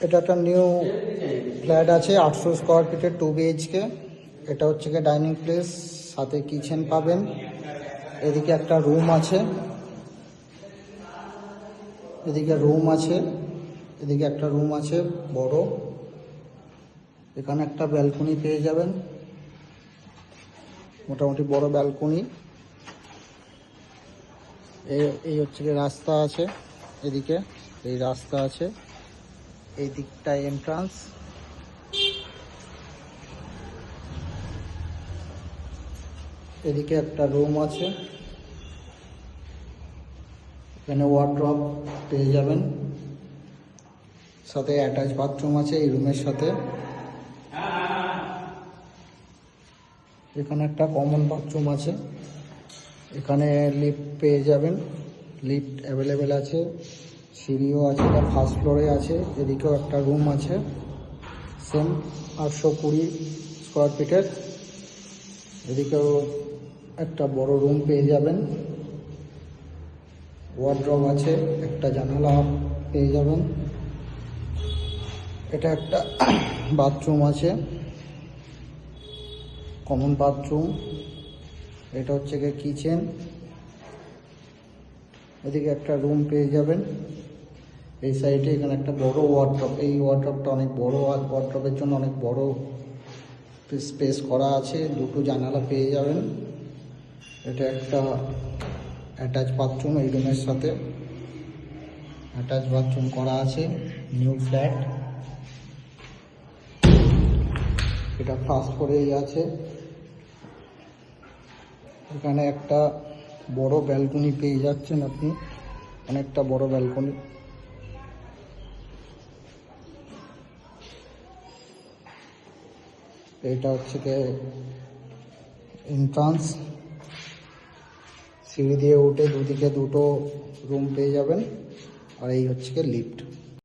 এটা একটা new flat আছে 800 স্কোয়ার ফিটের 2 BHK। এটা হচ্ছে কি ডাইনিং প্লেস, সাথে কিচেন পাবেন। এদিকে একটা রুম আছে, এদিকে রুম আছে, এদিকে একটা রুম আছে বড়। এখানে একটা ব্যালকনি পেয়ে যাবেন, মোটামুটি বড় ব্যালকনি। এই হচ্ছে কি রাস্তা আছে, এদিকে এই রাস্তা আছে, এই দিকটায় এন্ট্রান্স। এদিকে একটা রুম আছে, এখানে ওয়ার্ড্রপ পেয়ে যাবেন, সাথে অ্যাটাচ বাথরুম আছে এই রুমের সাথে। এখানে একটা কমন বাথরুম আছে, এখানে লিফট পেয়ে যাবেন, লিফট অ্যাভেলেবেল আছে, সিঁড়িও আছে, এটা ফার্স্ট ফ্লোরে আছে। এদিকেও একটা রুম আছে সেম 820 স্কোয়ার ফিটের। এদিকেও একটা বড় রুম পেয়ে যাবেন, ওয়ার্ড্রপ আছে, একটা জানালা পেয়ে যাবেন। এটা একটা বাথরুম আছে, কমন বাথরুম। এটা হচ্ছে গিয়ে কিচেন। এদিকে একটা রুম পেয়ে যাবেন, এই সাইডে এখানে একটা বড় ওয়ার্ড্রপ। এই ওয়ার্ড্রপটা অনেক বড়, আর ওয়ার্ড্রপের জন্য অনেক বড় স্পেস করা আছে, দুটো জানালা পেয়ে যাবেন। এটা একটা অ্যাটাচ বাথরুম, এই রুমের সাথে অ্যাটাচ বাথরুম করা আছে, নিউ ফ্ল্যাট। এটা ফার্স্ট ফ্লোরেই আছে। এখানে একটা বড় ব্যালকনি পেয়ে যাচ্ছেন আপনি, অনেকটা বড় ব্যালকনি। এটা হচ্ছে কি এন্ট্রান্স, সিঁড়ি দিয়ে উঠে দুদিকে দুটো রুম পেয়ে যাবেন, আর এই হচ্ছে কি লিফট।